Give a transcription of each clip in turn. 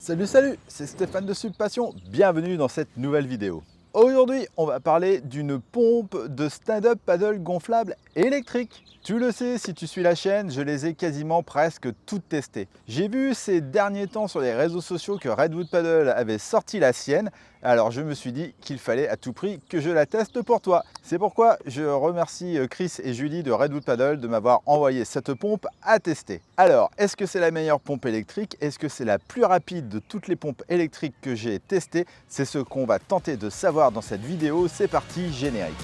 Salut, c'est Stéphane de Subpassion, bienvenue dans cette nouvelle vidéo. Aujourd'hui, on va parler d'une pompe de stand-up paddle gonflable électrique. Tu le sais, si tu suis la chaîne, je les ai quasiment presque toutes testées. J'ai vu ces derniers temps sur les réseaux sociaux que Redwood Paddle avait sorti la sienne, alors je me suis dit qu'il fallait à tout prix que je la teste pour toi. C'est pourquoi je remercie Chris et Julie de Redwood Paddle de m'avoir envoyé cette pompe à tester. Alors, est-ce que c'est la meilleure pompe électrique? Est-ce que c'est la plus rapide de toutes les pompes électriques que j'ai testées? C'est ce qu'on va tenter de savoir dans cette vidéo. C'est parti, générique.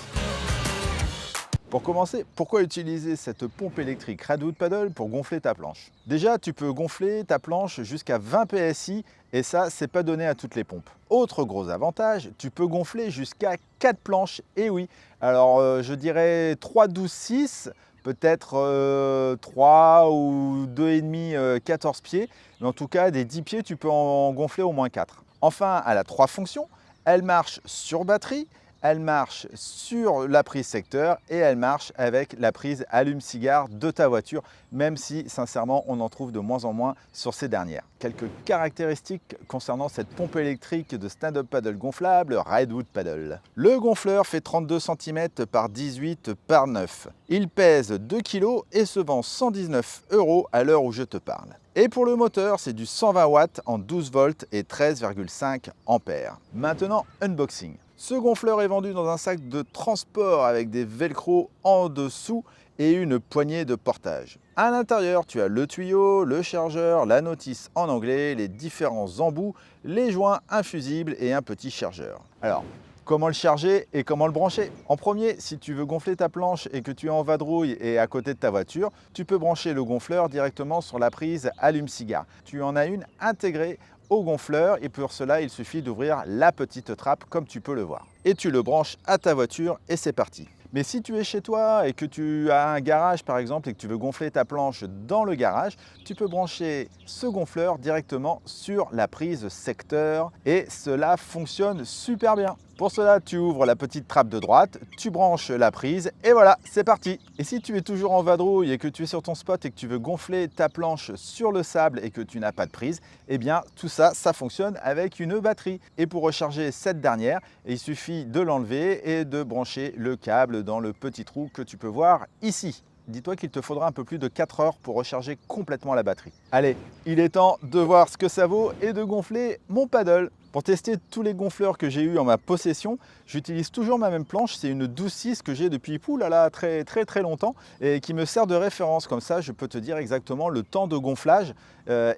Pour commencer, pourquoi utiliser cette pompe électrique Redwood Paddle pour gonfler ta planche? Déjà, tu peux gonfler ta planche jusqu'à 20 PSI et ça, c'est pas donné à toutes les pompes. Autre gros avantage, tu peux gonfler jusqu'à 4 planches. Et oui, alors je dirais 3, 12, 6, peut-être 3 ou 2,5, 14 pieds. Mais en tout cas, des 10 pieds, tu peux en gonfler au moins 4. Enfin, elle a 3 fonctions. Elle marche sur batterie, elle marche sur la prise secteur et elle marche avec la prise allume-cigare de ta voiture, même si sincèrement on en trouve de moins en moins sur ces dernières. Quelques caractéristiques concernant cette pompe électrique de stand-up paddle gonflable Redwood Paddle. Le gonfleur fait 32 cm par 18 par 9. Il pèse 2 kg et se vend 119 € à l'heure où je te parle. Et pour le moteur, c'est du 120 watts en 12 volts et 13,5 ampères. Maintenant, unboxing. Ce gonfleur est vendu dans un sac de transport avec des velcro en dessous et une poignée de portage. À l'intérieur, tu as le tuyau, le chargeur, la notice en anglais, les différents embouts, les joints infusibles et un petit chargeur. Alors, comment le charger et comment le brancher? En premier, si tu veux gonfler ta planche et que tu es en vadrouille et à côté de ta voiture, tu peux brancher le gonfleur directement sur la prise allume-cigare. Tu en as une intégrée au gonfleur et pour cela, il suffit d'ouvrir la petite trappe comme tu peux le voir. Et tu le branches à ta voiture et c'est parti. Mais si tu es chez toi et que tu as un garage par exemple et que tu veux gonfler ta planche dans le garage, tu peux brancher ce gonfleur directement sur la prise secteur et cela fonctionne super bien. Pour cela, tu ouvres la petite trappe de droite, tu branches la prise et voilà, c'est parti. Et si tu es toujours en vadrouille et que tu es sur ton spot et que tu veux gonfler ta planche sur le sable et que tu n'as pas de prise, eh bien tout ça, ça fonctionne avec une batterie. Et pour recharger cette dernière, il suffit de l'enlever et de brancher le câble dans le petit trou que tu peux voir ici. Dis-toi qu'il te faudra un peu plus de 4 heures pour recharger complètement la batterie. Allez, il est temps de voir ce que ça vaut et de gonfler mon paddle. Pour tester tous les gonfleurs que j'ai eu en ma possession, j'utilise toujours ma même planche. C'est une 12-6 que j'ai depuis très longtemps et qui me sert de référence. Comme ça, je peux te dire exactement le temps de gonflage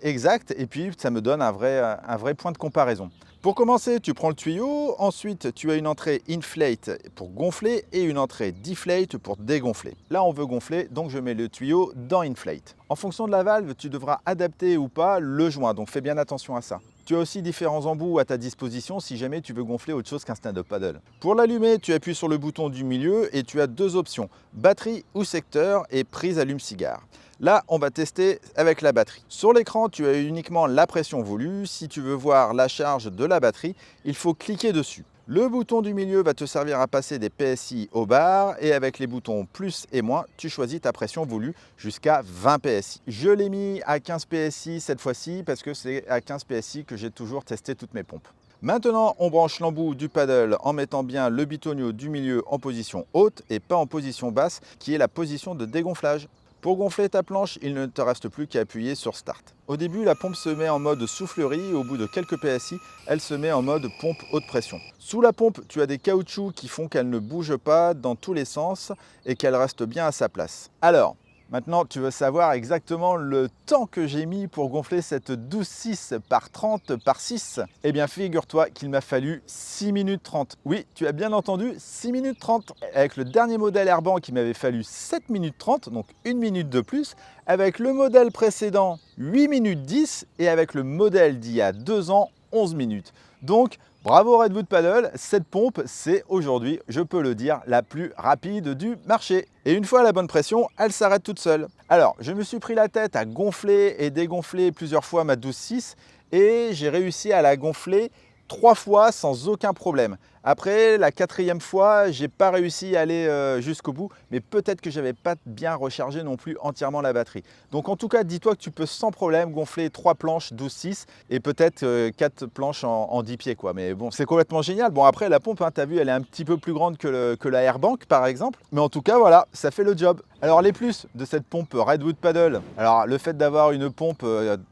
exact et puis ça me donne un vrai point de comparaison. Pour commencer, tu prends le tuyau, ensuite tu as une entrée inflate pour gonfler et une entrée deflate pour dégonfler. Là, on veut gonfler, donc je mets le tuyau dans inflate. En fonction de la valve, tu devras adapter ou pas le joint, donc fais bien attention à ça. Tu as aussi différents embouts à ta disposition si jamais tu veux gonfler autre chose qu'un stand-up paddle. Pour l'allumer, tu appuies sur le bouton du milieu et tu as deux options, batterie ou secteur et prise allume-cigare. Là, on va tester avec la batterie. Sur l'écran, tu as uniquement la pression voulue. Si tu veux voir la charge de la batterie, il faut cliquer dessus. Le bouton du milieu va te servir à passer des PSI au bar et avec les boutons plus et moins, tu choisis ta pression voulue jusqu'à 20 PSI. Je l'ai mis à 15 PSI cette fois-ci parce que c'est à 15 PSI que j'ai toujours testé toutes mes pompes. Maintenant, on branche l'embout du paddle en mettant bien le bitonio du milieu en position haute et pas en position basse, qui est la position de dégonflage. Pour gonfler ta planche, il ne te reste plus qu'à appuyer sur Start. Au début, la pompe se met en mode soufflerie et au bout de quelques PSI, elle se met en mode pompe haute pression. Sous la pompe, tu as des caoutchoucs qui font qu'elle ne bouge pas dans tous les sens et qu'elle reste bien à sa place. Alors, maintenant, tu veux savoir exactement le temps que j'ai mis pour gonfler cette 12,6 par 30 par 6? Eh bien, figure-toi qu'il m'a fallu 6 minutes 30. Oui, tu as bien entendu, 6 minutes 30. Avec le dernier modèle Airbank, il m'avait fallu 7 minutes 30, donc 1 minute de plus. Avec le modèle précédent, 8 minutes 10. Et avec le modèle d'il y a 2 ans, 11 minutes. Donc, bravo Redwood Paddle, cette pompe, c'est aujourd'hui, je peux le dire, la plus rapide du marché. Et une fois à la bonne pression, elle s'arrête toute seule. Alors, je me suis pris la tête à gonfler et dégonfler plusieurs fois ma 12,6 et j'ai réussi à la gonfler 3 fois sans aucun problème. Après, la 4e fois, j'ai pas réussi à aller jusqu'au bout, mais peut-être que j'avais pas bien rechargé non plus entièrement la batterie. Donc en tout cas, dis-toi que tu peux sans problème gonfler 3 planches 12-6 et peut-être 4 planches en 10 pieds, quoi. Mais bon, c'est complètement génial. Bon, après, la pompe, hein, tu as vu, elle est un petit peu plus grande que la Airbank, par exemple. Mais en tout cas, voilà, ça fait le job. Alors les plus de cette pompe Redwood Paddle, alors le fait d'avoir une pompe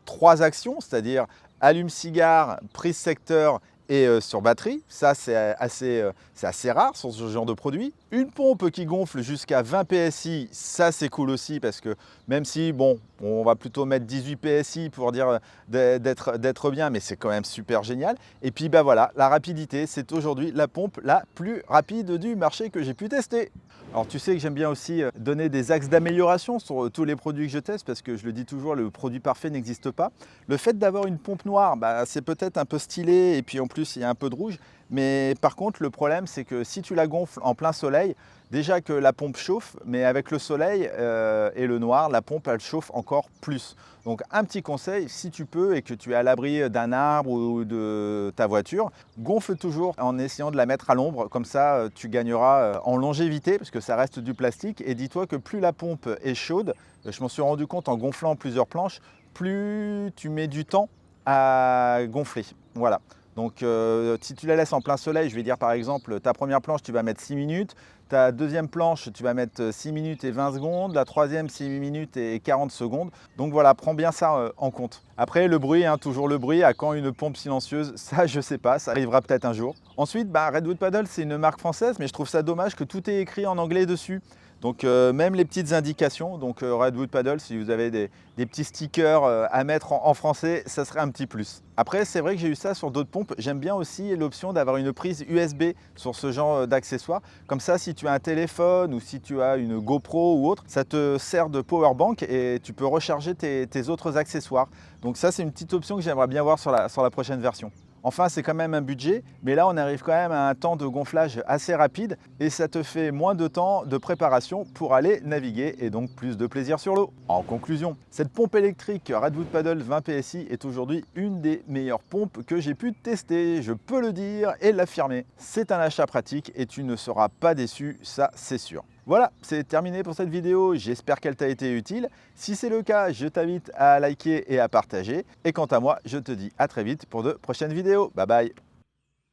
3 actions, c'est-à-dire allume-cigare, prise secteur et sur batterie, ça c'est assez rare sur ce genre de produit. Une pompe qui gonfle jusqu'à 20 PSI, ça c'est cool aussi parce que même si, bon, on va plutôt mettre 18 PSI pour dire d'être bien, mais c'est quand même super génial. Et puis bah voilà, la rapidité, c'est aujourd'hui la pompe la plus rapide du marché que j'ai pu tester. Alors tu sais que j'aime bien aussi donner des axes d'amélioration sur tous les produits que je teste parce que je le dis toujours, le produit parfait n'existe pas. Le fait d'avoir une pompe noire, bah, c'est peut-être un peu stylé et puis en plus il y a un peu de rouge. Mais par contre le problème c'est que si tu la gonfles en plein soleil, déjà que la pompe chauffe, mais avec le soleil et le noir, la pompe elle chauffe encore plus. Donc un petit conseil, si tu peux et que tu es à l'abri d'un arbre ou de ta voiture, gonfle toujours en essayant de la mettre à l'ombre, comme ça tu gagneras en longévité parce que ça reste du plastique. Et dis-toi que plus la pompe est chaude, je m'en suis rendu compte en gonflant plusieurs planches, plus tu mets du temps à gonfler. Voilà. Donc si tu la laisses en plein soleil, je vais dire par exemple, ta première planche, tu vas mettre 6 minutes, ta deuxième planche, tu vas mettre 6 minutes et 20 secondes, la troisième 6 minutes et 40 secondes. Donc voilà, prends bien ça en compte. Après, le bruit, hein, toujours le bruit, à quand une pompe silencieuse, ça je sais pas, ça arrivera peut-être un jour. Ensuite, bah, Redwood Paddle, c'est une marque française, mais je trouve ça dommage que tout est écrit en anglais dessus. Donc même les petites indications, donc Redwood Paddle, si vous avez des petits stickers à mettre en français, ça serait un petit plus. Après, c'est vrai que j'ai eu ça sur d'autres pompes. J'aime bien aussi l'option d'avoir une prise USB sur ce genre d'accessoires. Comme ça, si tu as un téléphone ou si tu as une GoPro ou autre, ça te sert de power bank et tu peux recharger tes autres accessoires. Donc ça, c'est une petite option que j'aimerais bien voir sur la prochaine version. Enfin, c'est quand même un budget, mais là, on arrive quand même à un temps de gonflage assez rapide et ça te fait moins de temps de préparation pour aller naviguer et donc plus de plaisir sur l'eau. En conclusion, cette pompe électrique Redwood Paddle 20 PSI est aujourd'hui une des meilleures pompes que j'ai pu tester, je peux le dire et l'affirmer. C'est un achat pratique et tu ne seras pas déçu, ça c'est sûr. Voilà, c'est terminé pour cette vidéo, j'espère qu'elle t'a été utile. Si c'est le cas, je t'invite à liker et à partager. Et quant à moi, je te dis à très vite pour de prochaines vidéos. Bye bye.